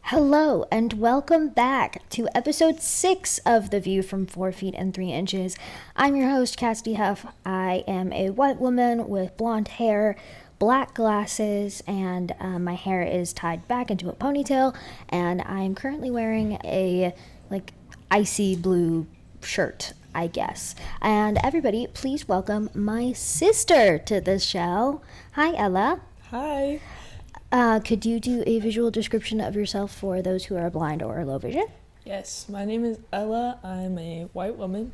Hello and welcome back to episode 6 of The View from 4 Feet and 3 Inches. I'm your host, Cassidy Huff. I am a white woman with blonde hair, black glasses, and my hair is tied back into a ponytail, and I'm currently wearing a icy blue shirt, I guess. And everybody, please welcome my sister to this show. Hi, Ella. Hi. Could you do a visual description of yourself for those who are blind or low vision? Yes, my name is Ella. I'm a white woman.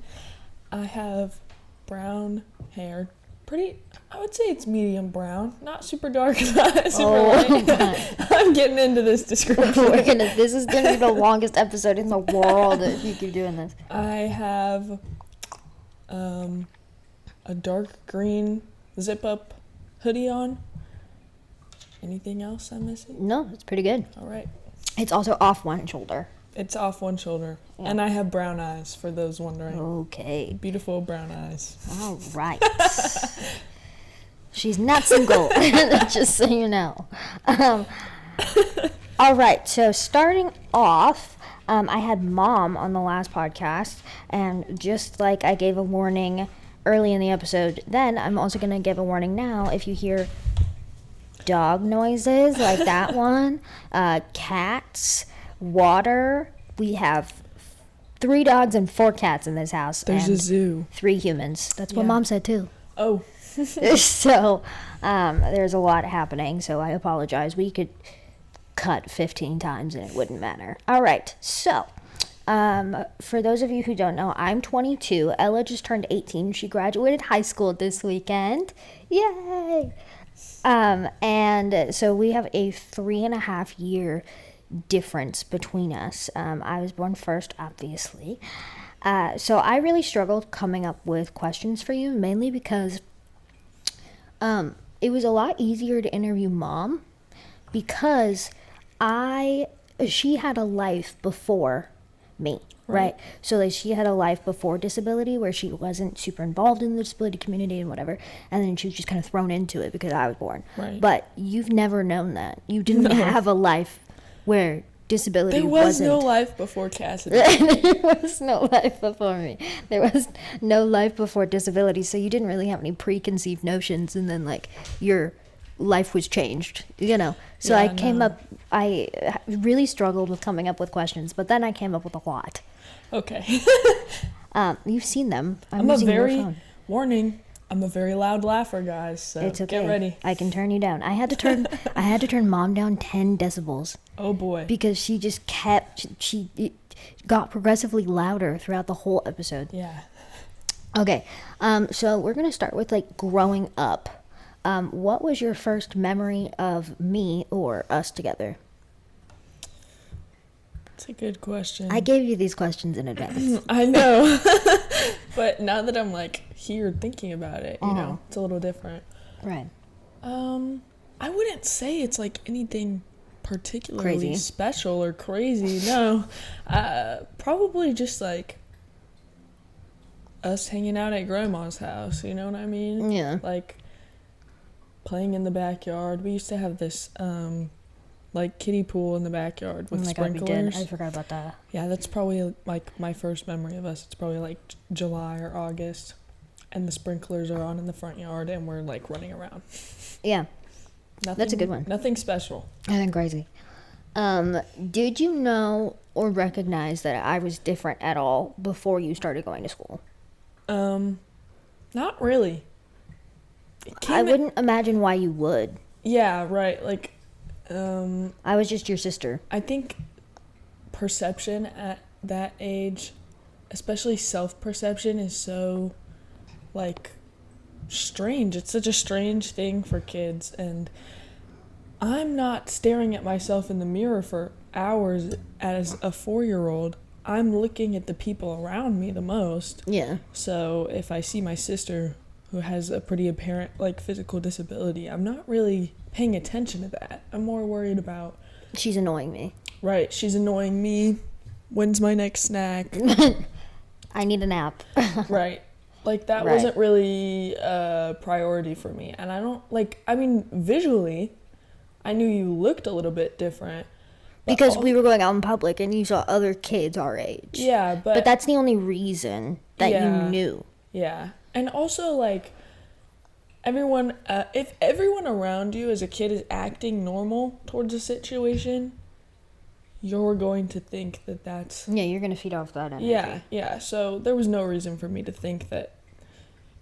I have brown hair. I would say it's medium brown. Not super dark, not super light. I'm getting into this description. This is going to be the longest episode in the world if you keep doing this. I have a dark green zip-up hoodie on. Anything else I'm missing? No, it's pretty good. All right. It's also off one shoulder. It's off one shoulder. Yeah. And I have brown eyes, for those wondering. Okay. Beautiful brown eyes. All right. She's not single, just so you know. All right, so starting off, I had Mom on the last podcast, and just like I gave a warning early in the episode, then I'm also going to give a warning now if you hear dog noises like that one, cats, water. We have 3 dogs and 4 cats in this house. There's a zoo. 3 humans. That's what Mom said too. Oh. So there's a lot happening, so I apologize. We could cut 15 times and it wouldn't matter. All right, so for those of you who don't know, I'm 22. Ella just turned 18. She graduated high school this weekend. Yay! And so we have a 3.5 year difference between us. I was born first, obviously. So I really struggled coming up with questions for you, mainly because it was a lot easier to interview Mom because she had a life before me. Right. So she had a life before disability where she wasn't super involved in the disability community and whatever. And then she was just kind of thrown into it because I was born. Right. But you've never known that. You didn't have a life where disability wasn't. There was no life before Cassidy. There was no life before me. There was no life before disability. So you didn't really have any preconceived notions. And then your life was changed, So yeah, I really struggled with coming up with questions, but then I came up with a lot. Okay. You've seen them. I'm a very loud laugher, guys, so it's okay. Get ready. I can turn you down. I had to turn Mom down 10 decibels. Oh boy. Because she just it got progressively louder throughout the whole episode. Yeah. Okay. So we're going to start with growing up. What was your first memory of me or us together? That's a good question. I gave you these questions in advance. I know. But now that I'm here thinking about it, it's a little different. Right. I wouldn't say it's anything particularly crazy, special or crazy. No. Probably just us hanging out at Grandma's house, you know what I mean? Yeah. Playing in the backyard. We used to have this kiddie pool in the backyard with sprinklers. I forgot about that. Yeah, that's probably my first memory of us. It's probably July or August, and the sprinklers are on in the front yard, and we're running around. Yeah, that's a good one. Nothing special. Nothing crazy. Did you know or recognize that I was different at all before you started going to school? Not really. I wouldn't imagine why you would. Yeah, right. I was just your sister. I think perception at that age, especially self-perception, is so strange. It's such a strange thing for kids, and I'm not staring at myself in the mirror for hours as a 4-year-old. I'm looking at the people around me the most. Yeah. So if I see my sister who has a pretty apparent physical disability, I'm not really paying attention to that. I'm more worried about she's annoying me. Right, she's annoying me. When's my next snack? I need a nap. Right. That wasn't really a priority for me. And I don't visually I knew you looked a little bit different, Because we were going out in public and you saw other kids our age. Yeah, But that's the only reason that you knew. Yeah. And also, like, everyone, if everyone around you as a kid is acting normal towards a situation, you're going to think that that's... Yeah, you're going to feed off that energy. Yeah. So there was no reason for me to think that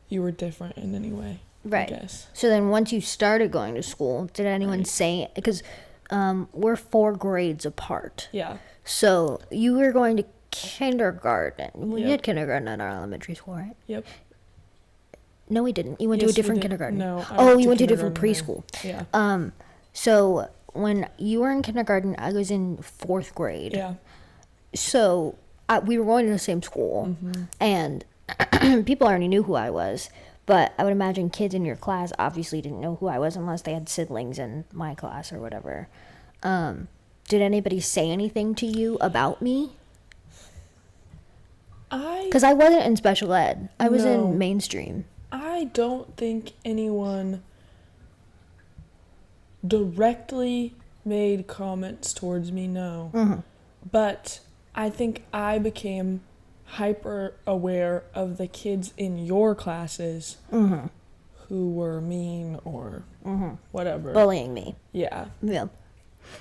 you were different in any way, right. I guess. So then once you started going to school, did anyone say... Because we're 4 grades apart. Yeah. So you were going to kindergarten. We had kindergarten in our elementary school, right? Yep. No, we didn't. You went to a different kindergarten. No. You went to a different preschool. Yeah. So when you were in kindergarten, I was in 4th grade. Yeah. So we were going to the same school, and people already knew who I was. But I would imagine kids in your class obviously didn't know who I was unless they had siblings in my class or whatever. Did anybody say anything to you about me? Because I wasn't in special ed. I was in mainstream. I don't think anyone directly made comments towards me, no. Mm-hmm. But I think I became hyper aware of the kids in your classes who were mean or whatever. Bullying me. Yeah. Yeah.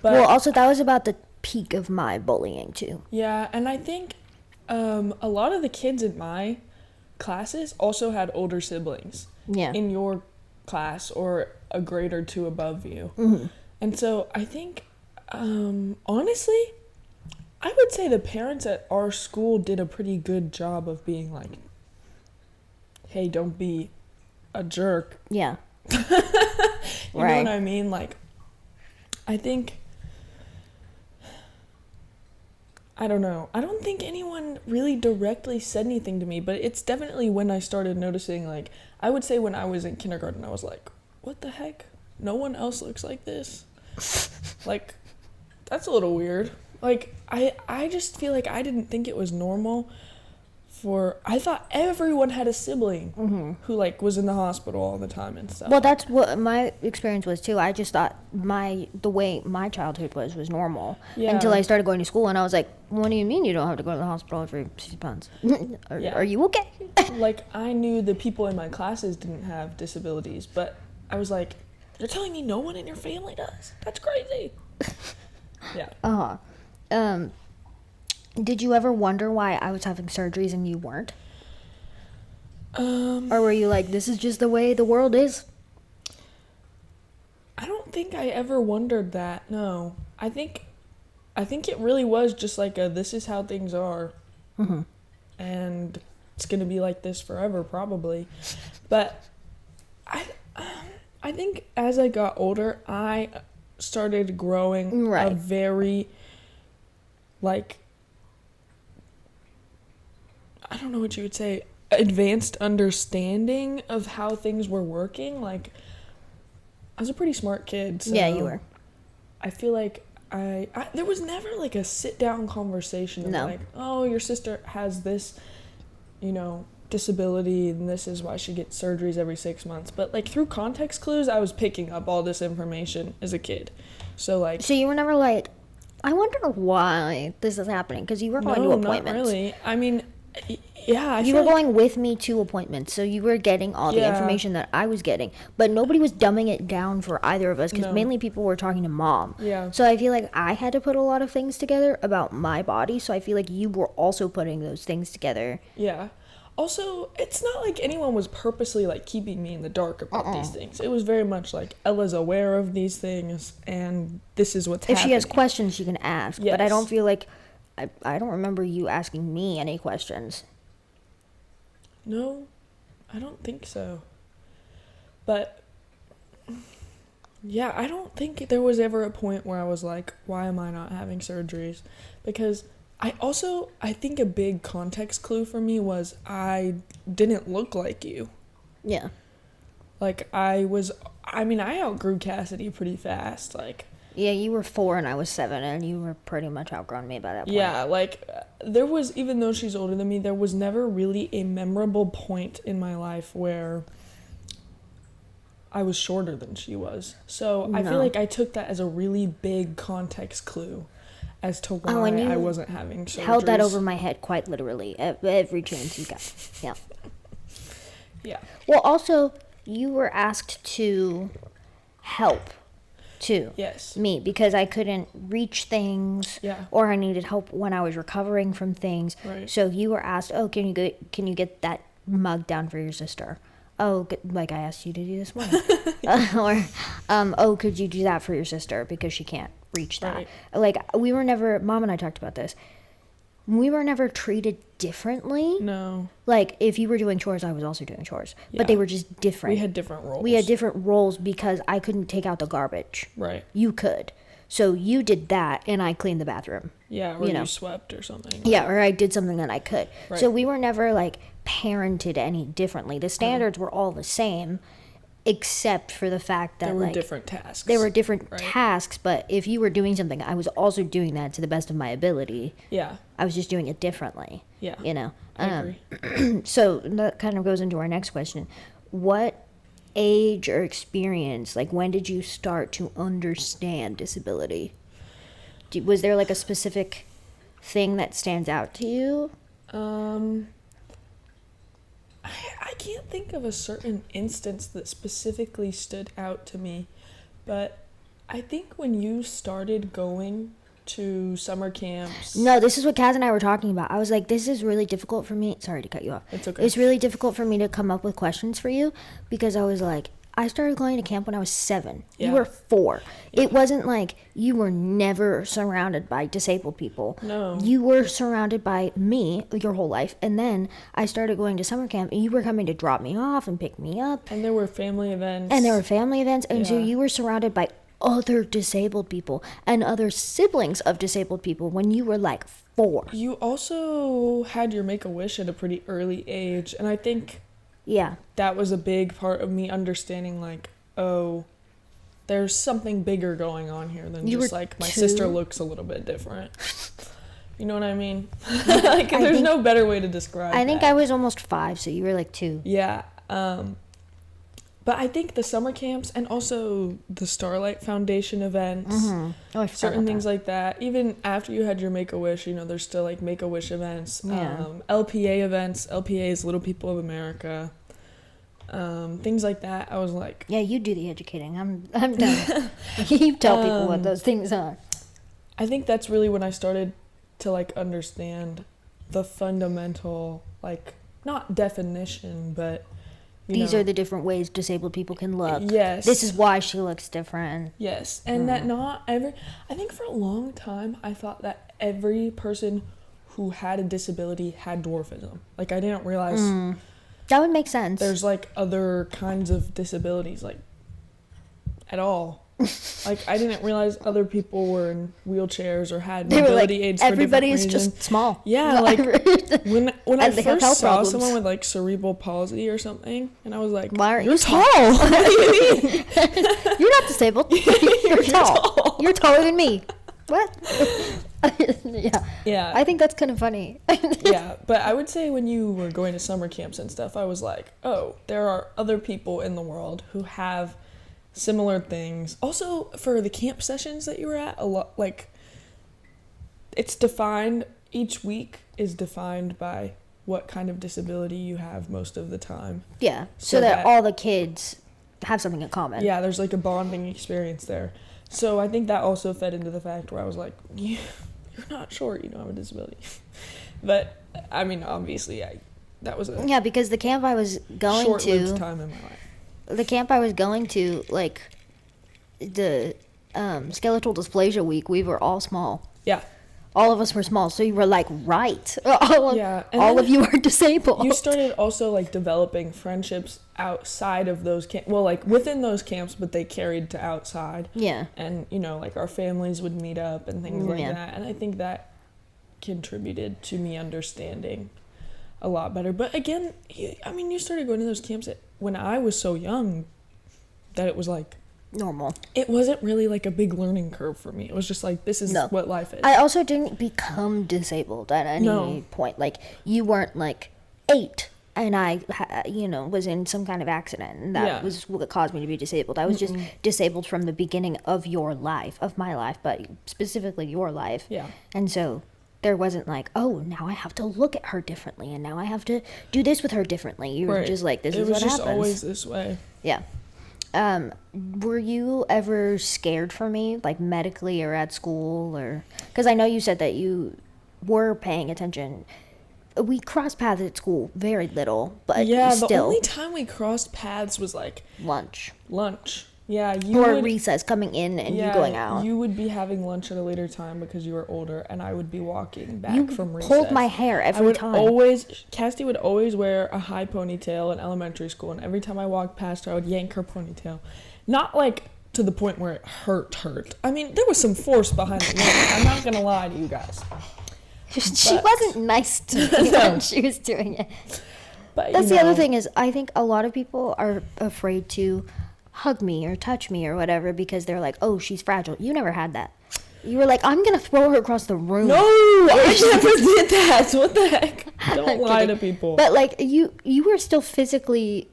But well, also, that was about the peak of my bullying, too. Yeah, and I think a lot of the kids in my classes also had older siblings in your class or a grade or 2 above you. Mm-hmm. And so I think, honestly, I would say the parents at our school did a pretty good job of being like, hey, don't be a jerk. Yeah. You know what I mean? Like, I think, I don't know. I don't think anyone really directly said anything to me, but it's definitely when I started noticing, like, I would say when I was in kindergarten, I was like, what the heck? No one else looks like this? Like, that's a little weird. Like, I just feel like I didn't think it was normal I thought everyone had a sibling who, like, was in the hospital all the time and stuff. Well, that's what my experience was, too. I just thought the way my childhood was normal until I started going to school, and I was like, what do you mean you don't have to go to the hospital every 6 months? Are you okay? Like, I knew the people in my classes didn't have disabilities, but I was like, you're telling me no one in your family does? That's crazy. Yeah. Did you ever wonder why I was having surgeries and you weren't? Or were you like, this is just the way the world is? I don't think I ever wondered that, no. I think it really was just like this is how things are. And it's going to be like this forever, probably. But I think as I got older, I started growing a very, like, I don't know what you would say, advanced understanding of how things were working. Like, I was a pretty smart kid. So yeah, you were. I feel like I there was never like a sit down conversation of like, oh, your sister has this, disability and this is why she gets surgeries every 6 months. But like through context clues, I was picking up all this information as a kid. So you were never like, I wonder why this is happening, because you were going to appointments. Not really. I mean, yeah. You were going with me to appointments, so you were getting all the information that I was getting, but nobody was dumbing it down for either of us, because mainly people were talking to Mom. Yeah. So I feel like I had to put a lot of things together about my body, so I feel like you were also putting those things together. Yeah. Also, it's not like anyone was purposely like keeping me in the dark about these things. It was very much like Ella's aware of these things, and this is what's happening. If she has questions, she can ask. Yes. But I don't feel like I don't remember you asking me any questions. No, I don't think so. But yeah, I don't think there was ever a point where I was like, why am I not having surgeries? Because I think a big context clue for me was I didn't look like you. Yeah. Like, I outgrew Cassidy pretty fast. Like, yeah, you were 4 and I was 7, and you were pretty much outgrown me by that point. Yeah, like, there was, even though she's older than me, there was never really a memorable point in my life where I was shorter than she was. So I feel like I took that as a really big context clue. as to why and you I wasn't having surgeries. held that over my head quite literally every chance you got. Yeah. Yeah. Well, also, you were asked to help, too. Yes. Me, because I couldn't reach things, Yeah. or I needed help when I was recovering from things. Right. So you were asked, oh, can you get that mug down for your sister? Oh, like I asked you to do this morning. Oh, could you do that for your sister because she can't reach that? Right. Like, we were never, Mom and I talked about this. We were never treated differently. No. Like, if you were doing chores, I was also doing chores. But they Yeah. were just different. We had different roles. We had different roles because I couldn't take out the garbage. Right. You could. So you did that, and I cleaned the bathroom. Yeah, or you know. you swept or something. Yeah, or I did something that I could. Right. So we were never, like, parented any differently. The standards were all the same, except for the fact that, There were like, different tasks. there were different Right. tasks, but if you were doing something, I was also doing that to the best of my ability. Yeah. I was just doing it differently. Yeah. You know? I agree. So that kind of goes into our next question. What age or experience, like, when did you start to understand disability? Was there, like, a specific thing that stands out to you? I can't think of a certain instance that specifically stood out to me, but I think when you started going to summer camps. No, this is what Kaz and I were talking about. I was like, this is really difficult for me. Sorry to cut you off. It's okay. It's really difficult for me to come up with questions for you because I was like, I started going to camp when I was 7. Yeah. You were 4. Yeah. It wasn't like you were never surrounded by disabled people. No. You were surrounded by me your whole life. And then I started going to summer camp and you were coming to drop me off and pick me up. And there were family events. And there were family events. And so Yeah. you were surrounded by other disabled people and other siblings of disabled people when you were like 4. You also had your Make-A-Wish at a pretty early age, and I think Yeah. that was a big part of me understanding, like, oh, there's something bigger going on here than You just, were like, my 2? sister looks a little bit different. You know what I mean? Like, there's no better way to describe I think that. I was almost 5, so you were like 2. Yeah. But I think the summer camps and also the Starlight Foundation events, Oh, I forgot certain about things that. like that. Even after you had your Make-A-Wish, you know, there's still, like, Make-A-Wish events, Yeah. LPA events. LPA is Little People of America. Things like that. I was like, Yeah, you do the educating. I'm done. You tell people what those things are. I think that's really when I started to, like, understand the fundamental, like, not definition, but These are the different ways disabled people can look. Yes. This is why she looks different. Yes, and that not every... I think for a long time, I thought that every person who had a disability had dwarfism. Like, I didn't realize That would make sense. there's, like, other kinds of disabilities, like, at all. Like, I didn't realize other people were in wheelchairs or had They were like, mobility aids for different everybody's reasons. just small. Yeah, like, when I And they have first health saw problems. someone with, like, cerebral palsy or something, and I was like, Why aren't you're you tall. What do you mean? You're not disabled. You're tall. You're taller than me. What? Yeah. Yeah. I think that's kind of funny. Yeah, but I would say when you were going to summer camps and stuff, I was like, oh, there are other people in the world who have similar things. Also, for the camp sessions that you were at, a lot, like, it's defined, each week is defined by what kind of disability you have most of the time. Yeah. So that all the kids have something in common. Yeah, there's, like, a bonding experience there. So I think that also fed into the fact where I was like, you're not short, you don't have a disability. But, I mean, obviously, that was a Yeah, because the camp I was going short-lived to, time in my life. the camp I was going to, like, the skeletal dysplasia week, we were all small. Yeah. All of us were small, so you were like, right. All Yeah, and of then you are disabled. You started also, like, developing friendships outside of those camps. Well, like, within those camps, but they carried to outside. Yeah. And, you know, like, our families would meet up and things like Yeah. that. And I think that contributed to me understanding a lot better. But again, you started going to those camps when I was so young that it was like, Normal. it wasn't really like a big learning curve for me. It was just like, this is No. what life is. I also didn't become disabled at any point. Like, you weren't like 8 and I, was in some kind of accident, and that was what caused me to be disabled. I was just disabled from the beginning of my life, but specifically your life. Yeah. And so there wasn't like, oh, now I have to look at her differently, and now I have to do this with her differently. You were just like, this is what happens. It was just always this way. Yeah. Were you ever scared for me, like medically or at school, or because I know you said that you were paying attention. We crossed paths at school very little, but still. The only time we crossed paths was like lunch. Yeah, recess coming in and you going out. You would be having lunch at a later time because you were older, and I would be walking back from recess. You pulled my hair every time. Cassie would always wear a high ponytail in elementary school, and every time I walked past her, I would yank her ponytail. Not like to the point where it hurt. I mean, there was some force behind the yank. I'm not gonna lie to you guys. She wasn't nice to me when she was doing it. But that's the other thing is, I think a lot of people are afraid to hug me or touch me or whatever because they're like, oh, she's fragile. You never had that. You were like, I'm gonna throw her across the room. No, I never did that. What the heck? Don't lie to people. But like you were still physically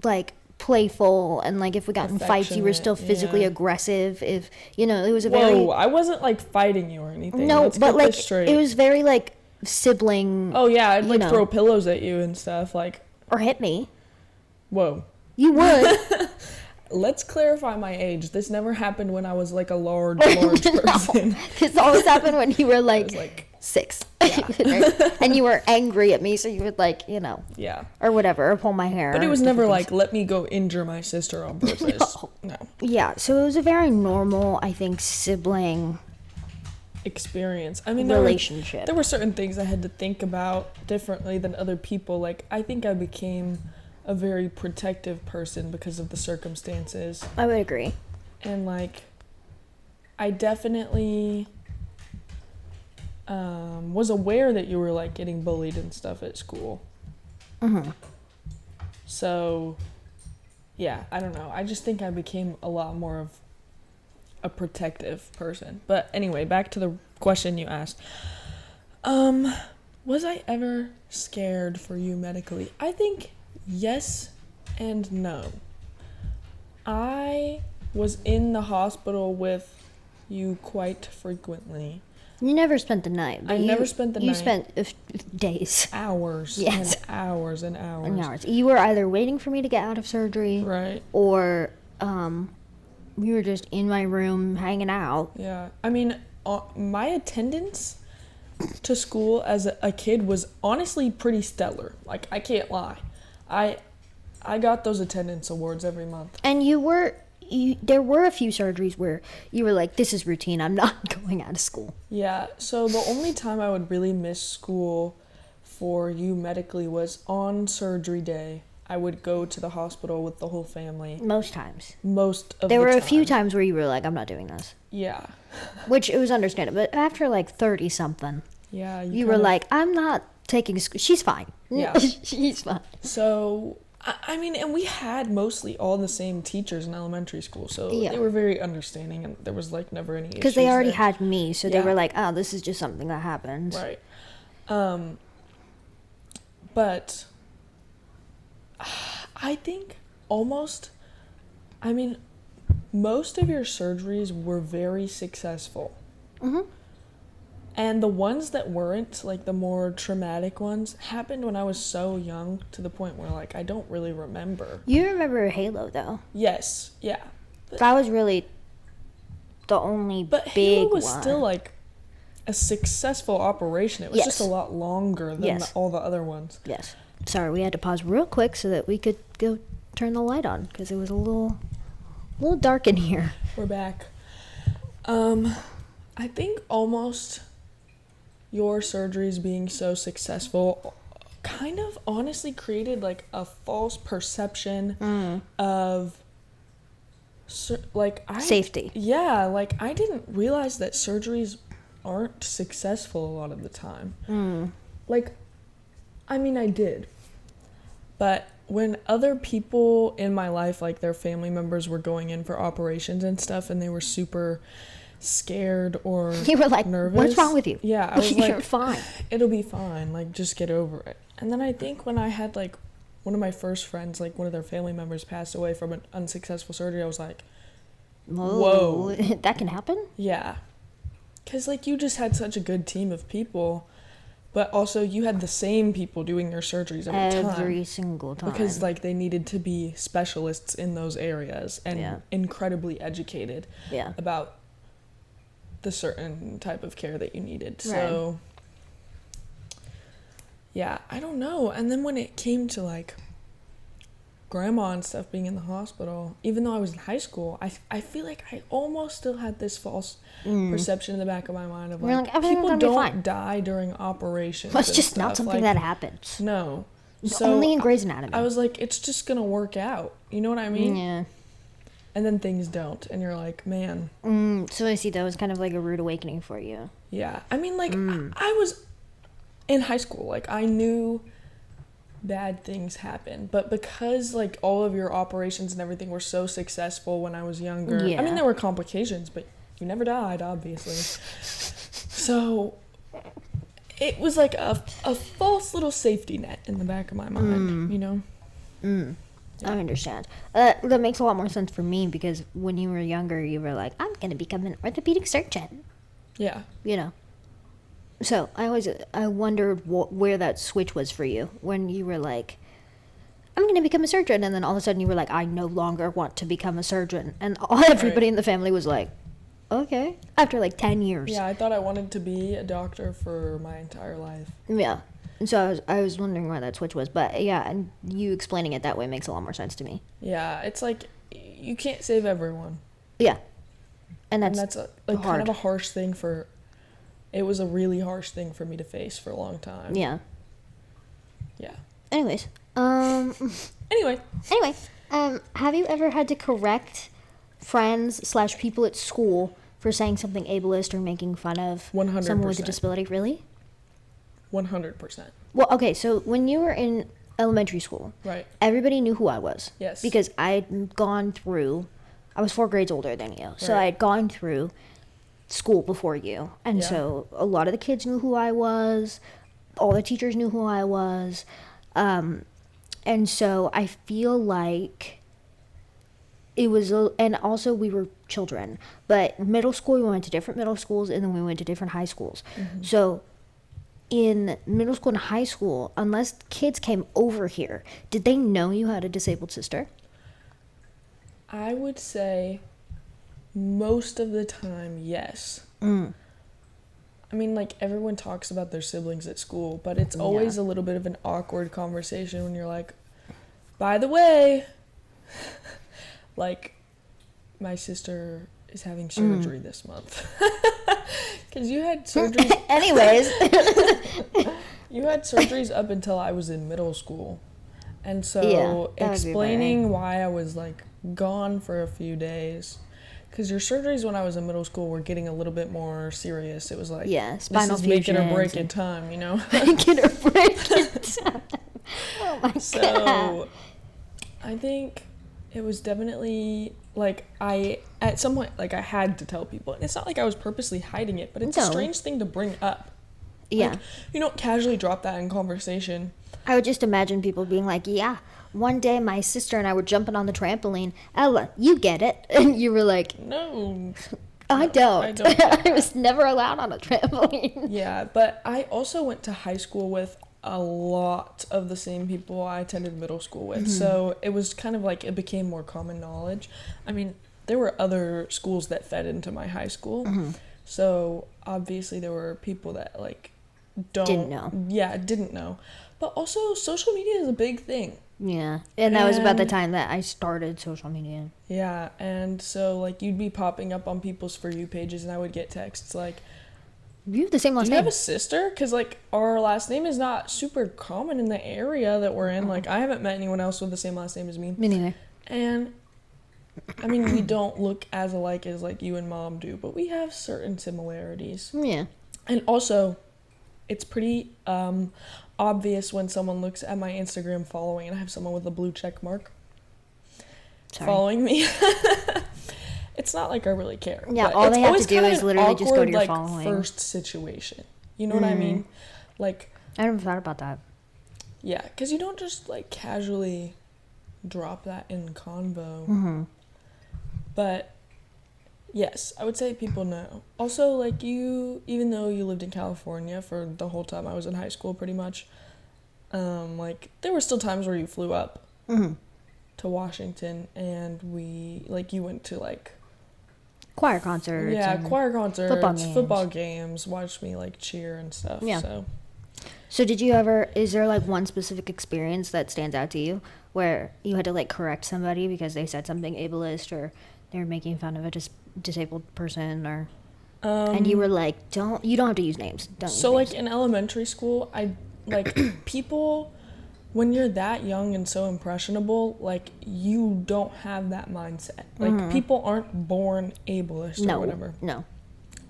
like playful, and like if we got in fights, you were still physically aggressive. If it was a very. I wasn't like fighting you or anything. No, Let's but like straight. It was very like sibling. Oh yeah, I'd like throw pillows at you and stuff like. Or hit me. Whoa. You would. Let's clarify my age. This never happened when I was like a large person. It's always happened when you were like, 6. Yeah. And you were angry at me, so you would like, yeah, or whatever, or pull my hair. But it was never like, let me go injure my sister on purpose. No. Yeah, so it was a very normal, I think, sibling experience. I mean, relationship. There were certain things I had to think about differently than other people. Like, I think I became a very protective person because of the circumstances. I would agree. And like, I definitely was aware that you were like getting bullied and stuff at school. Mm-hmm. So, yeah, I don't know. I just think I became a lot more of a protective person. But anyway, back to the question you asked. Was I ever scared for you medically? I think yes and no. I was in the hospital with you quite frequently. You never spent the night. I never spent the night. You spent days. Hours. Yes. And hours and hours. And hours. You were either waiting for me to get out of surgery. Right. Or we were just in my room hanging out. Yeah. I mean, my attendance to school as a kid was honestly pretty stellar. Like, I can't lie. I got those attendance awards every month. And there were a few surgeries where you were like, this is routine, I'm not going out of school. Yeah, so the only time I would really miss school for you medically was on surgery day. I would go to the hospital with the whole family. Most times. There were a few times where you were like, I'm not doing this. Yeah. Which it was understandable. But after like 30-something, yeah, you were like, I'm not taking school. She's fine. Yeah. She's fine. So, I mean, and we had mostly all the same teachers in elementary school, so they were very understanding, and there was like never any issues. Because they already had me, so they were like, oh, this is just something that happens. Right. But I think most of your surgeries were very successful. Mm-hmm. And the ones that weren't, like the more traumatic ones, happened when I was so young to the point where, like, I don't really remember. You remember Halo, though. Yes, yeah. That was really the only but big Halo was one. still, like, a successful operation. It was just a lot longer than all the other ones. Yes. Sorry, we had to pause real quick so that we could go turn the light on, because it was a little dark in here. We're back. I think almost your surgeries being so successful kind of honestly created like a false perception of safety. Yeah, like I didn't realize that surgeries aren't successful a lot of the time. Like, I mean, I did. But when other people in my life, like their family members, were going in for operations and stuff, and they were super scared or you were like, nervous. What's wrong with you? Yeah, I was like, you're fine. It'll be fine. Like, just get over it. And then I think when I had, like, one of my first friends, like, one of their family members passed away from an unsuccessful surgery, I was like, whoa. That can happen? Yeah. Because, like, you just had such a good team of people, but also you had the same people doing your surgeries every time. Every single time. Because, like, they needed to be specialists in those areas and incredibly educated about the certain type of care that you needed. So, yeah, I don't know. And then when it came to, like, grandma and stuff being in the hospital, even though I was in high school, I feel like I almost still had this false perception in the back of my mind of, like people don't die during operations. That's just not something that happens. No. So only in Grey's Anatomy. I was like, it's just gonna work out. You know what I mean? Yeah. And then things don't, and you're like, man. So I see that was kind of like a rude awakening for you. Yeah. I mean, like, I was in high school. Like, I knew bad things happen, but because, like, all of your operations and everything were so successful when I was younger, I mean, there were complications, but you never died, obviously. So it was like a false little safety net in the back of my mind, you know? Yeah. I understand. That makes a lot more sense for me, because when you were younger, you were like, I'm gonna become an orthopedic surgeon. Yeah. You know. So I wondered where that switch was for you, when you were like, I'm going to become a surgeon, and then all of a sudden you were like, I no longer want to become a surgeon, and everybody in the family was like, okay, after like 10 years. Yeah, I thought I wanted to be a doctor for my entire life. Yeah, and so I was wondering why that switch was, but yeah, and you explaining it that way makes a lot more sense to me. Yeah, it's like, you can't save everyone. Yeah, and that's hard. Kind of a harsh thing it was a really harsh thing for me to face for a long time. Yeah. Yeah. Anyways. Anyway, have you ever had to correct friends/people at school for saying something ableist or making fun of 100%. someone with a disability? Really? 100%. Well, okay, so when you were in elementary school, right, everybody knew who I was. Yes. Because I was 4 grades older than you, so I had gone through school before you, and so a lot of the kids knew who I was, all the teachers knew who I was, and so I feel like it was and also we were children, but middle school we went to different middle schools, and then we went to different high schools. So in middle school and high school, unless kids came over here, did they know you had a disabled sister? I would say most of the time, yes. I mean, like, everyone talks about their siblings at school, but it's always a little bit of an awkward conversation when you're like, by the way, like, my sister is having surgery this month. Because you had surgeries. Anyways. You had surgeries up until I was in middle school. And so explaining why I was, like, gone for a few days. Because your surgeries when I was in middle school were getting a little bit more serious. It was like, spinal this is make it or break in time, you know? Make it or break in time. Oh my God. So, I think it was definitely, like, at some point, like, I had to tell people. And it's not like I was purposely hiding it, but it's a strange thing to bring up. Yeah. Like, you don't casually drop that in conversation. I would just imagine people being like, yeah, one day my sister and I were jumping on the trampoline. Ella, you get it. And you were like, no. I don't. I was never allowed on a trampoline. Yeah, but I also went to high school with a lot of the same people I attended middle school with. So it was kind of like it became more common knowledge. I mean, there were other schools that fed into my high school. So obviously there were people that, like, didn't know. But also, social media is a big thing. Yeah, and that was about the time that I started social media. Yeah, and so, like, you'd be popping up on people's For You pages, and I would get texts like, you have the same last name. Do you have a sister? Because, like, our last name is not super common in the area that we're in. Like, I haven't met anyone else with the same last name as me. Me neither. And, I mean, we don't look as alike as, like, you and Mom do, but we have certain similarities. Yeah. And also, it's pretty obvious when someone looks at my Instagram following and I have someone with a blue check mark following me. It's not like I really care. Yeah, all they have to do is literally just go to your following. First situation. You know what I mean? Like, I never thought about that. Yeah, because you don't just, like, casually drop that in convo. Mm-hmm. But, yes, I would say people know. Also, like, even though you lived in California for the whole time I was in high school, pretty much, like, there were still times where you flew up Mm-hmm. to Washington, and you went to, like, Choir concerts. yeah, and choir concerts, games. football games, watched me, like, cheer and stuff. Yeah. So did you ever, is there like one specific experience that stands out to you where you had to like correct somebody because they said something ableist or they were making fun of a disabled person, or and you were like, you don't have to use names. Don't use So, names. like, in elementary school, people, when you're that young and so impressionable, like, you don't have that mindset. Like, people aren't born ableist or whatever. No.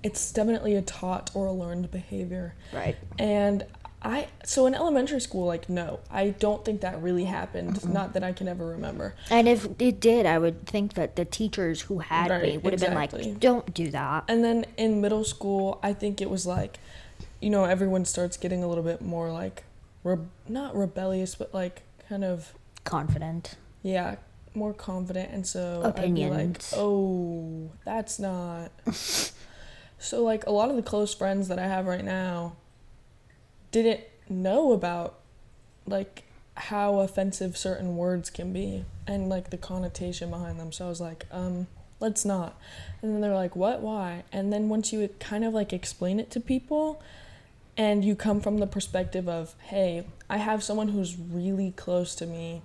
It's definitely a taught or a learned behavior. Right. And so in elementary school, like, no, I don't think that really happened. Not that I can ever remember. And if it did, I would think that the teachers who had me Right, would have been exactly. like, don't do that. And then in middle school, I think it was like, everyone starts getting a little bit more, like, not rebellious, but, like, kind of, Confident. yeah, more confident. And so Opinions. I'd be like, oh, that's not. So, like, a lot of the close friends that I have right now didn't know about, like, how offensive certain words can be and, like, the connotation behind them. So I was like, let's not. And then they're like, what? Why? And then once you kind of, like, explain it to people and you come from the perspective of, hey, I have someone who's really close to me.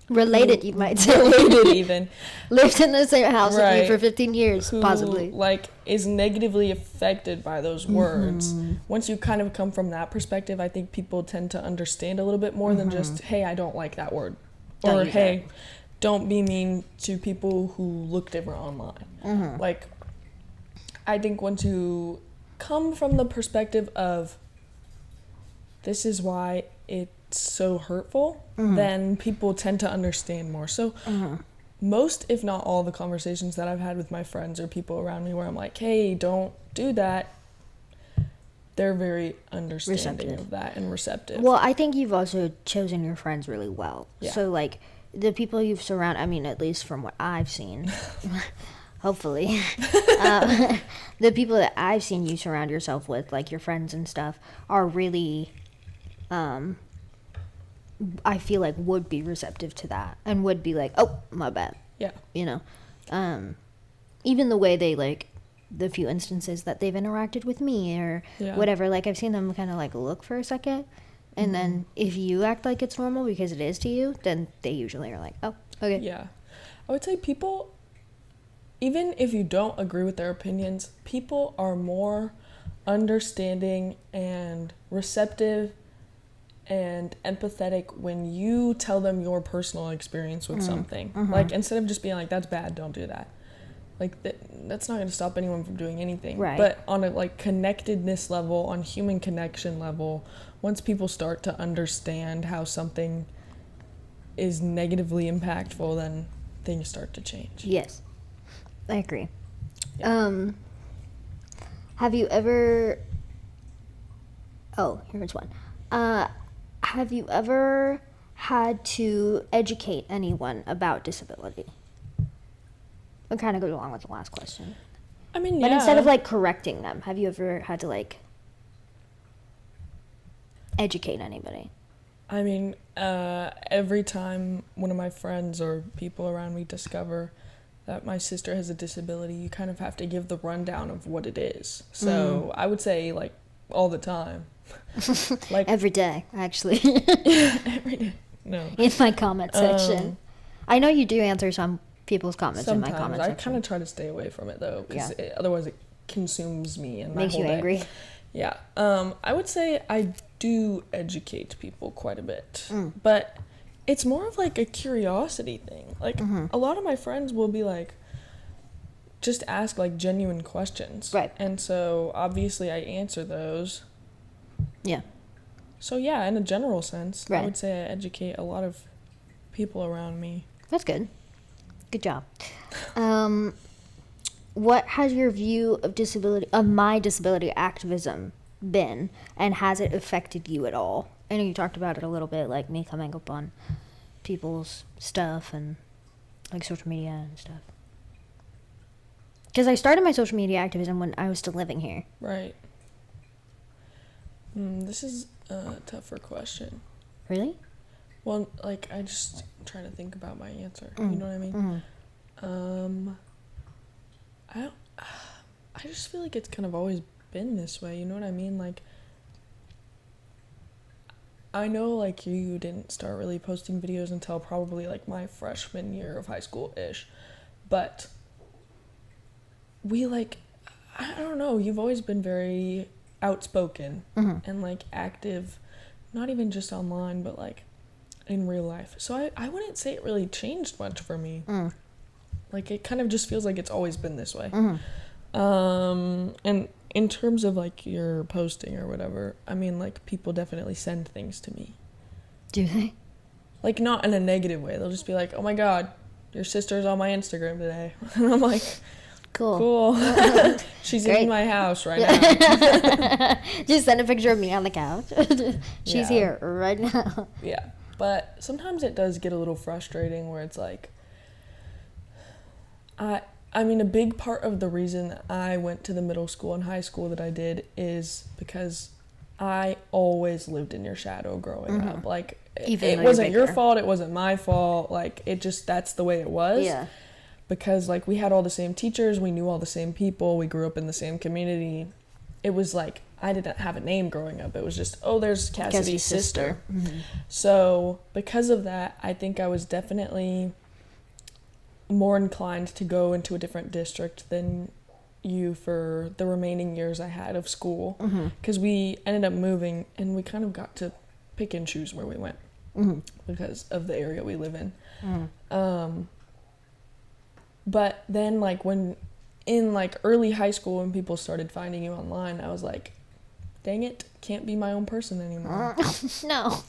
Related, you might say. Related even. Lived in the same house with Right. me for 15 years, Who, possibly. like, is negatively affected by those words. Once you kind of come from that perspective, I think people tend to understand a little bit more than just, hey, I don't like that word. Don't Or, use hey, don't be mean to people who look different online. Like, I think once you come from the perspective of, this is why it's so hurtful, then people tend to understand more. So most, if not all, the conversations that I've had with my friends or people around me where I'm like, hey, don't do that, they're very understanding Receptive. of that and receptive. Well, I think you've also chosen your friends really well. Yeah. So, like, the people you've surrounded, I mean, at least from what I've seen, hopefully, the people that I've seen you surround yourself with, like your friends and stuff, are really, I feel like would be receptive to that and would be like, oh, my bad. Yeah. Even the way they, like, the few instances that they've interacted with me or Yeah. whatever, like, I've seen them kind of, like, look for a second. And then if you act like it's normal because it is to you, then they usually are like, oh, okay. Yeah. I would say people, even if you don't agree with their opinions, people are more understanding and receptive and empathetic when you tell them your personal experience with something. Like, instead of just being like, that's bad, don't do that. Like, that's not going to stop anyone from doing anything. Right. But on a, like, connectedness level, on human connection level, once people start to understand how something is negatively impactful, then things start to change. Yes, I agree. Yeah. Have you ever... Oh, here's one. Have you ever had to educate anyone about disability? It kind of goes along with the last question. I mean, But yeah. instead of, like, correcting them, have you ever had to, like, educate anybody? I mean, every time one of my friends or people around me discover that my sister has a disability, you kind of have to give the rundown of what it is. So I would say, like, all the time. Like, Every day, actually. every day. No. In my comment section. I know you do answer some people's comments in my Sometimes comment I section. kind of try to stay away from it, though, because Yeah. otherwise it consumes me and my Makes whole you day. angry. Yeah. I would say I do educate people quite a bit, but it's more of like a curiosity thing. Like, a lot of my friends will be like, just ask like genuine questions. Right. And so obviously I answer those. Yeah. So yeah, in a general sense, I Right. would say I educate a lot of people around me. That's good. Good job. What has your view of my disability activism been, and has it affected you at all? I know you talked about it a little bit, like me coming up on people's stuff and like social media and stuff. Because I started my social media activism when I was still living here. Right. This is a tougher question. Really? Well, like, I just trying to think about my answer. You know what I mean? I just feel like it's kind of always been this way. You know what I mean? Like, I know, like, you didn't start really posting videos until probably, like, my freshman year of high school-ish. But we, like, I don't know, you've always been very outspoken and, like, active, not even just online, but, like, in real life. So I wouldn't say it really changed much for me. Like, it kind of just feels like it's always been this way. And in terms of, like, your posting or whatever, I mean, like, people definitely send things to me. Do they? Like, not in a negative way. They'll just be like, oh my god, your sister's on my Instagram today. And I'm like, cool. She's Great. in my house right now. Just send a picture of me on the couch. She's here right now. Yeah. But sometimes it does get a little frustrating where it's like, I mean, a big part of the reason that I went to the middle school and high school that I did is because I always lived in your shadow growing up. Like, it wasn't your fault, it wasn't my fault. Like, it just, that's the way it was. Yeah. Because, like, we had all the same teachers, we knew all the same people, we grew up in the same community. It was like, I didn't have a name growing up. It was just, oh, there's Cassidy's sister. So, because of that, I think I was definitely more inclined to go into a different district than you for the remaining years I had of school. Because we ended up moving, and we kind of got to pick and choose where we went because of the area we live in. But then, like, when in, like, early high school, when people started finding you online, I was like, dang it, can't be my own person anymore. No.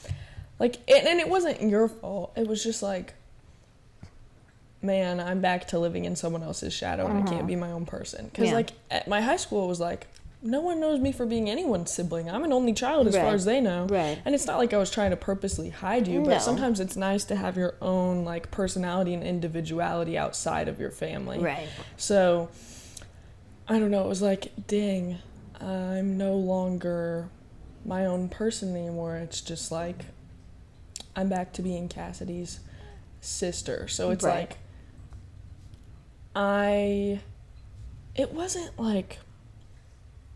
Like, and it wasn't your fault. It was just like, man, I'm back to living in someone else's shadow, and I can't be my own person. Because, like, at my high school, it was like, no one knows me for being anyone's sibling. I'm an only child as far as they know. And it's not like I was trying to purposely hide you, but sometimes it's nice to have your own, like, personality and individuality outside of your family. So, I don't know, it was like, dang, I'm no longer my own person anymore. It's just like, I'm back to being Cassidy's sister. So it's like, it wasn't, like,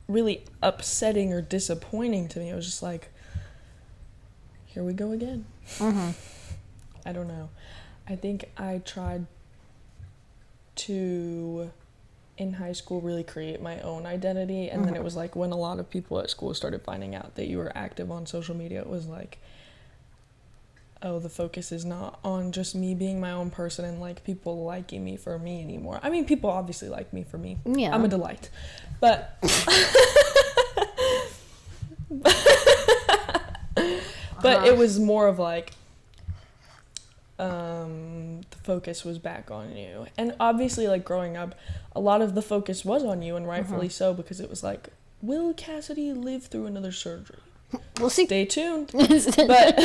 really upsetting or disappointing to me. It was just like, here we go again. I don't know. I think I tried to, in high school, really create my own identity, and then it was like when a lot of people at school started finding out that you were active on social media, it was like, oh, the focus is not on just me being my own person and, like, people liking me for me anymore. I mean, people obviously like me for me. Yeah. I'm a delight. But but it was more of like, the focus was back on you. And obviously, like, growing up, a lot of the focus was on you, and rightfully so, because it was like, will Cassidy live through another surgery? We'll see. Stay tuned. But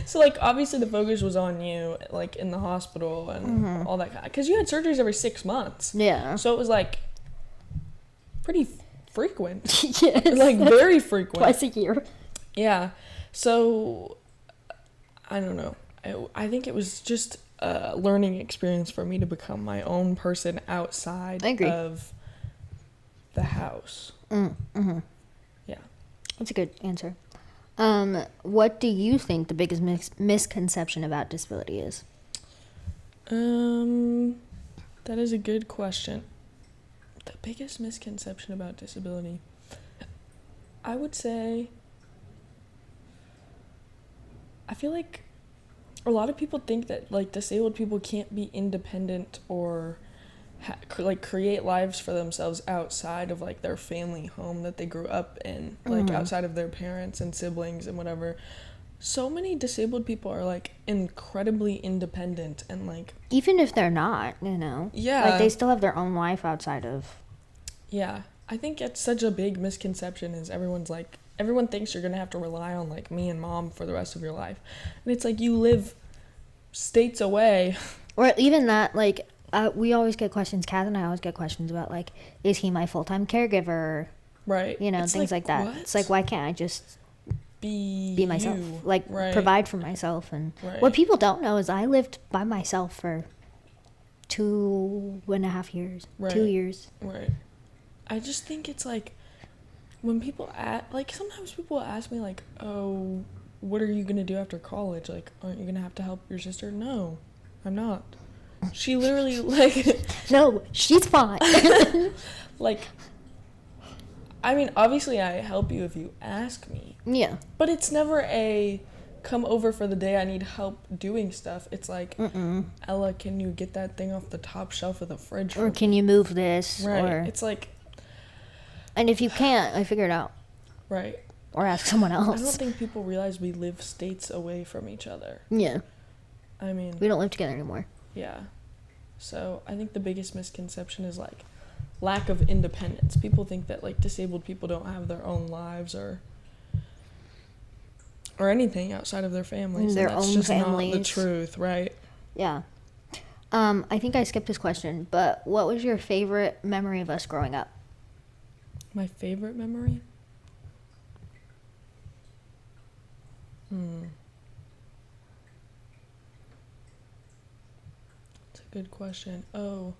so, like, obviously the focus was on you, like, in the hospital and all that kind of, because you had surgeries every 6 months. Yeah. So it was like pretty frequent. Yes. Like, very frequent. Twice a year. Yeah. So I don't know. I think it was just a learning experience for me to become my own person outside of the house. Yeah. That's a good answer. What do you think the biggest misconception about disability is? That is a good question. The biggest misconception about disability, I would say, I feel like a lot of people think that, like, disabled people can't be independent or like create lives for themselves outside of, like, their family home that they grew up in, like, outside of their parents and siblings and whatever. So many disabled people are, like, incredibly independent and, like, even if they're not, you know, like, they still have their own life outside of. Yeah. I think it's such a big misconception is everyone thinks you're going to have to rely on, like, me and mom for the rest of your life. And it's like you live states away. Or even that, like, we always get questions, Kath and I always get questions about, like, is he my full-time caregiver? Right. You know, it's things like that. What? It's like, why can't I just be myself? You. Like, right. provide for myself. And right. what people don't know is I lived by myself for 2.5 years. Right. 2 years. Right. I just think it's like, when people sometimes people ask me, like, oh, what are you going to do after college? Like, aren't you going to have to help your sister? No, I'm not. She literally, like... No, she's fine. Like, I mean, obviously I help you if you ask me. Yeah. But it's never a come over for the day, I need help doing stuff. It's like, Ella, can you get that thing off the top shelf of the fridge? Or can you move this? Right. Or... It's like... And if you can't, I figure it out. Right. Or ask someone else. I don't think people realize we live states away from each other. Yeah. I mean... We don't live together anymore. Yeah. So I think the biggest misconception is, like, lack of independence. People think that, like, disabled people don't have their own lives or anything outside of their families. Their and that's own just families. not the truth, right? Yeah. I think I skipped this question, but what was your favorite memory of us growing up? My favorite memory? That's a good question. Oh,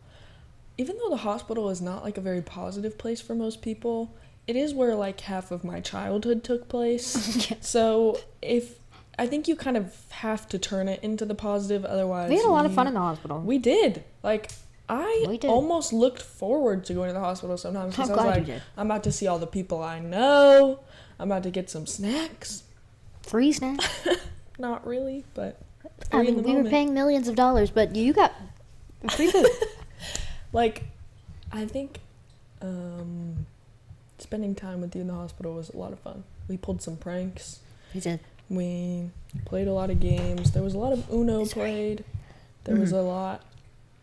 even though the hospital is not, like, a very positive place for most people, it is where, like, half of my childhood took place. So I think you kind of have to turn it into the positive, otherwise... We had a lot of fun in the hospital. We did. Like, I did. almost looked forward to going to the hospital sometimes because I was glad you like, did. I'm about to see all the people I know. I'm about to get some snacks. Free snacks. Not really, but I mean, we were paying millions of dollars, but you got free food. Like, I think spending time with you in the hospital was a lot of fun. We pulled some pranks. We did. We played a lot of games. There was a lot of Uno played. There was a lot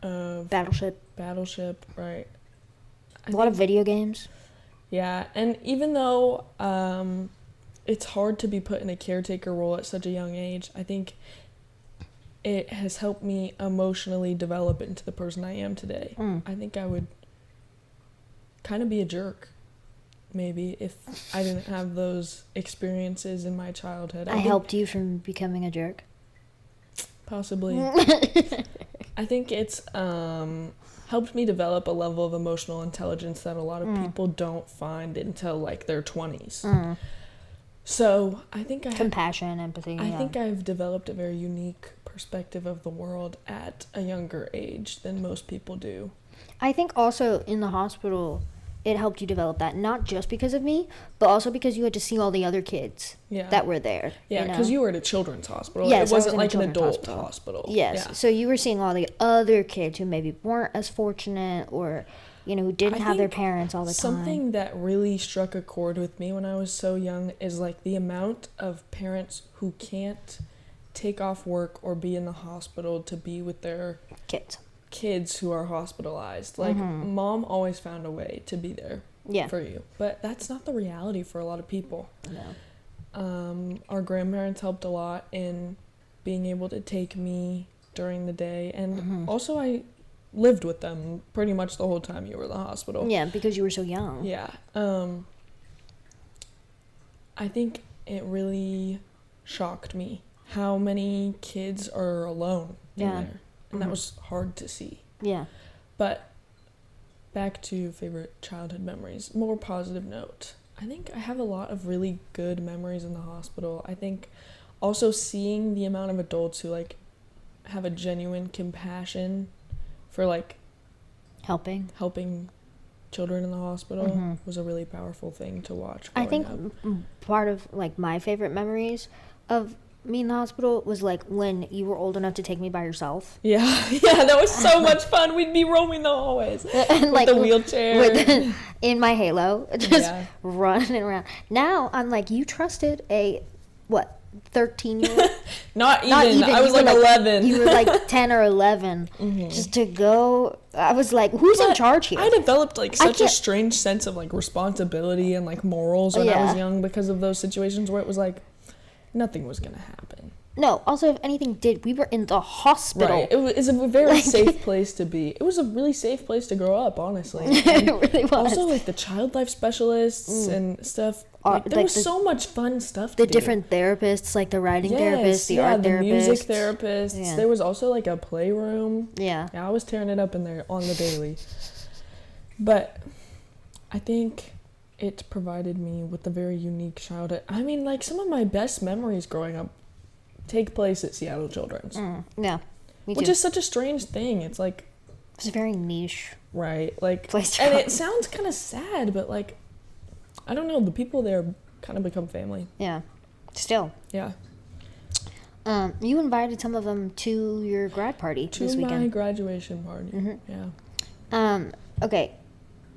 of... Battleship, right. A lot of video games. Yeah, and even though it's hard to be put in a caretaker role at such a young age, I think it has helped me emotionally develop into the person I am today. I think I would kind of be a jerk, maybe, if I didn't have those experiences in my childhood. I helped you from becoming a jerk. Possibly. I think it's helped me develop a level of emotional intelligence that a lot of people don't find until, like, their 20s. So I think compassion, empathy. I think I've developed a very unique perspective of the world at a younger age than most people do. I think also in the hospital, it helped you develop that, not just because of me, but also because you had to see all the other kids that were there. Yeah, because you were at a children's hospital. Yes, it wasn't I was like in an a children's adult hospital. Yes, yeah. So you were seeing all the other kids who maybe weren't as fortunate or, you know, who didn't have their parents all the time. Something that really struck a chord with me when I was so young is, like, the amount of parents who can't take off work or be in the hospital to be with their kids who are hospitalized. Like, mom always found a way to be there for you. But that's not the reality for a lot of people. No. Our grandparents helped a lot in being able to take me during the day. And also I lived with them pretty much the whole time you were in the hospital. Yeah, because you were so young. Yeah. I think it really shocked me how many kids are alone in there. And that was hard to see. Yeah. But back to favorite childhood memories, more positive note. I think I have a lot of really good memories in the hospital. I think also seeing the amount of adults who, like, have a genuine compassion for, like, helping children in the hospital was a really powerful thing to watch. I think part of, like, my favorite memories of me in the hospital was, like, when you were old enough to take me by yourself. Yeah, that was so much fun. We'd be roaming the hallways and, with like, the wheelchair. In my Halo, just running around. Now, I'm like, you trusted a, 13-year-old. Not Not even. even. I was You were like 11. You were like 10 or 11. Just to go. I was like, who's in But charge here? I developed like such a can't- strange sense of like responsibility and like morals when I Yeah. was young because of those situations where it was like nothing was gonna happen. No, also, if anything did, we were in the hospital. Right. It's a very Like- safe place to be. It was a really safe place to grow up, honestly. It really was. Also, like the child life specialists and stuff. Like, there like was so much fun stuff. the to do. different therapists, like the writing therapist, the art the therapist. music therapists. Yeah. There was also like a playroom. Yeah. Yeah, I was tearing it up in there on the daily. But I think it provided me with a very unique childhood. I mean, like some of my best memories growing up take place at Seattle Children's. Yeah. Me Which too. is such a strange thing. It's like, It's a very niche. right, like, Place to and go. it sounds kind of sad, but like, I don't know, the people there kind of become family. Yeah. Still. Yeah. You invited some of them to your grad party this To my weekend. graduation party. Yeah. Okay.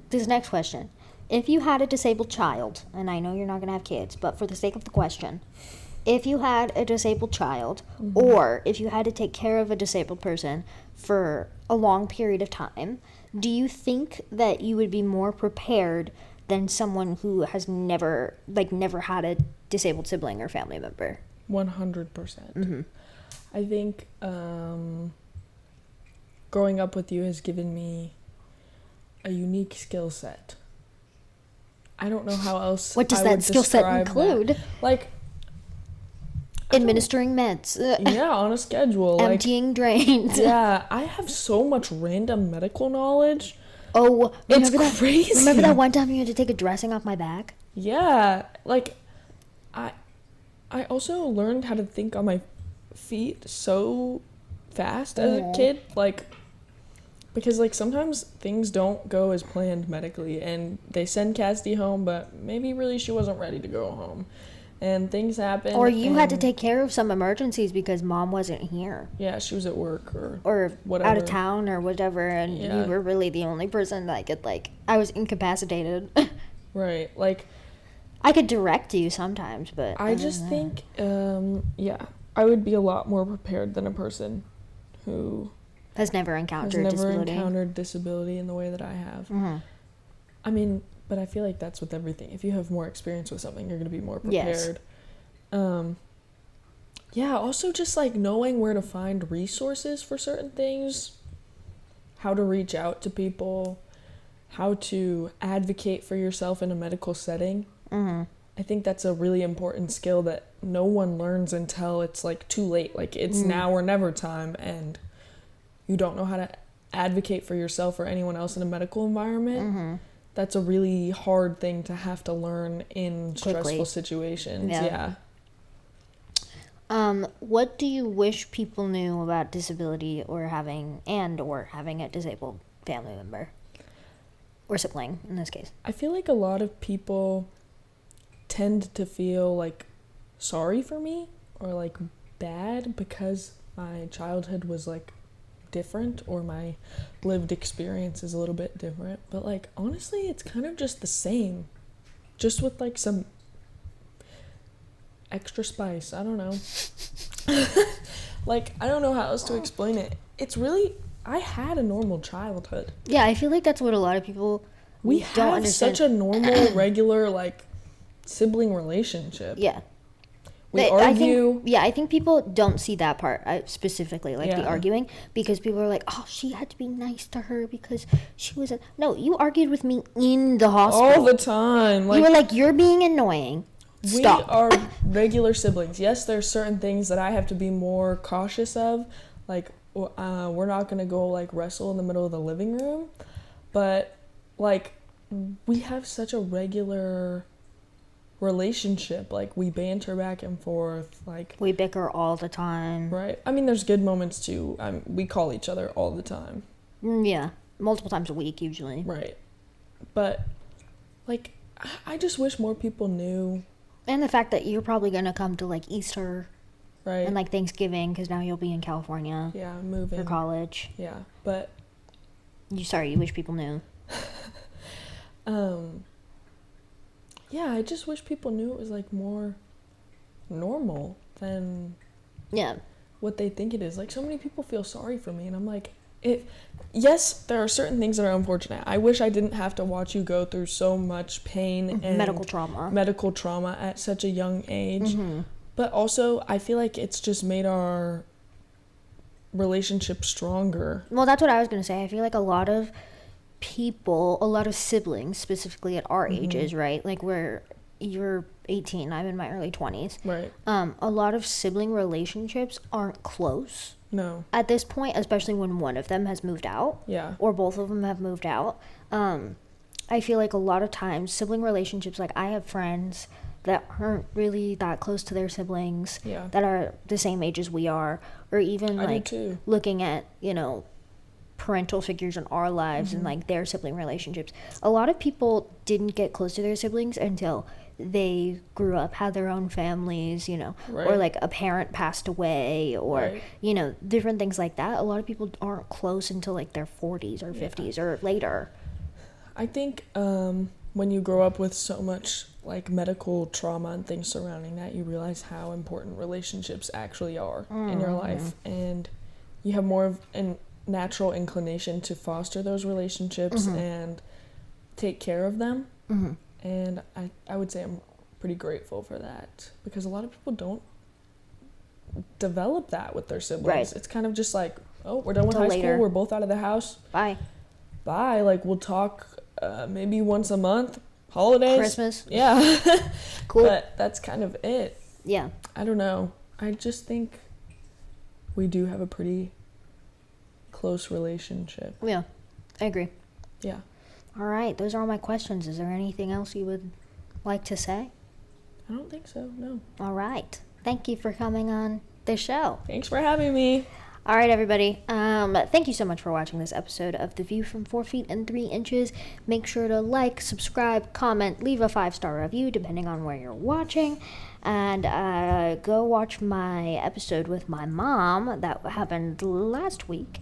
This next question. If you had a disabled child, and I know you're not going to have kids, but for the sake of the question, if you had a disabled child, or if you had to take care of a disabled person for a long period of time, do you think that you would be more prepared than someone who has never had a disabled sibling or family member? 100%. I think growing up with you has given me a unique skill set. I don't know how else. What does I that would skill set describe include? that. Like, Administering meds, yeah, on a schedule. Like, emptying drains. yeah, I have so much random medical knowledge. Oh, It's remember that? crazy. Remember that one time you had to take a dressing off my back? Yeah, like, I also learned how to think on my feet so fast as a kid, like, because like sometimes things don't go as planned medically, and they send Cassidy home, but maybe really she wasn't ready to go home, and things happen. Or you had to and- take care of some emergencies because mom wasn't here. Yeah, she was at work or Or out of whatever. town or whatever, and Yeah. you were really the only person that could, like, I was incapacitated. Right, like. I could direct you sometimes, but I just think, yeah, I would be a lot more prepared than a person who has never has encountered never disability. encountered disability in the way that I have. Mhm. I mean, but I feel like that's with everything. If you have more experience with something, you're going to be more Yes. prepared. Yeah, also just like knowing where to find resources for certain things, how to reach out to people, how to advocate for yourself in a medical setting. I think that's a really important skill that no one learns until it's like too late. Like it's now or never time, and you don't know how to advocate for yourself or anyone else in a medical environment. That's a really hard thing to have to learn in Quickly. stressful situations. Yeah. What do you wish people knew about disability or having a disabled family member or sibling in this case? I feel like a lot of people tend to feel like sorry for me or like bad because my childhood was like different or my lived experience is a little bit different, but like honestly it's kind of just the same, just with like some extra spice. I don't know. Like I don't know how else to explain it. It's really, I had a normal childhood. Yeah, I feel like that's what a lot of people We don't have understand. such a normal regular like sibling relationship. Yeah. We I argue. I think people don't see that part specifically, like the Yeah. arguing, because people are like, "Oh, she had to be nice to her because she was." No, you argued with me in the hospital. All the time. Like you were like, "You're being annoying." Stop. we are regular siblings. Yes, there's certain things that I have to be more cautious of. Like we're not gonna go like wrestle in the middle of the living room, but like we have such a regular relationship. Like we banter back and forth. Like We bicker all the time. right. I mean, there's good moments too. We call each other all the time. Yeah, multiple times a week usually. Right. But like I just wish more people knew. And the fact that you're probably gonna come to like Easter Right. and like Thanksgiving because now you'll be in California yeah, moving. for college. Yeah, but You wish people knew. yeah, I just wish people knew it was like more normal. than Yeah. what they think it is. Like, so many people feel sorry for me, and I'm like, yes, there are certain things that are unfortunate. I wish I didn't have to watch you go through so much pain and medical trauma at such a young age. But also, I feel like it's just made our relationship stronger. Well, that's what I was going to say. I feel like a lot of siblings, specifically at our ages, right? Like where you're 18, I'm in my early 20s. Right. A lot of sibling relationships aren't close. No. At this point, especially when one of them has moved out. Yeah. Or both of them have moved out. I feel like a lot of times sibling relationships, like I have friends that aren't really that close to their siblings, that are the same age as we are, or even like looking at, parental figures in our lives and like their sibling relationships. A lot of people didn't get close to their siblings until they grew up, had their own families, or like a parent passed away, or different things like that. A lot of people aren't close until like their 40s or 50s or later. I think when you grow up with so much like medical trauma and things surrounding that, you realize how important relationships actually are in your life, and you have more of a natural inclination to foster those relationships and take care of them. And I would say I'm pretty grateful for that, because a lot of people don't develop that with their siblings. Right. It's kind of just like, oh, we're done with high school, we're both out of the house, bye, like we'll talk maybe once a month, holidays, Christmas, cool, but that's kind of it. I don't know, I just think we do have a pretty close relationship. I agree. All right, those are all my questions. Is there anything else you would like to say? I don't think so, no. All right, thank you for coming on the show. Thanks for having me. All right, everybody. Thank you so much for watching this episode of The View from 4 Feet and 3 Inches. Make sure to like, subscribe, comment, leave a 5-star review, depending on where you're watching. And go watch my episode with my mom that happened last week.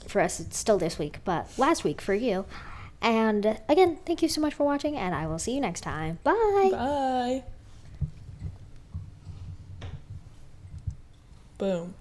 For us, it's still this week, but last week for you. And again, thank you so much for watching, and I will see you next time. Bye. Bye. Boom.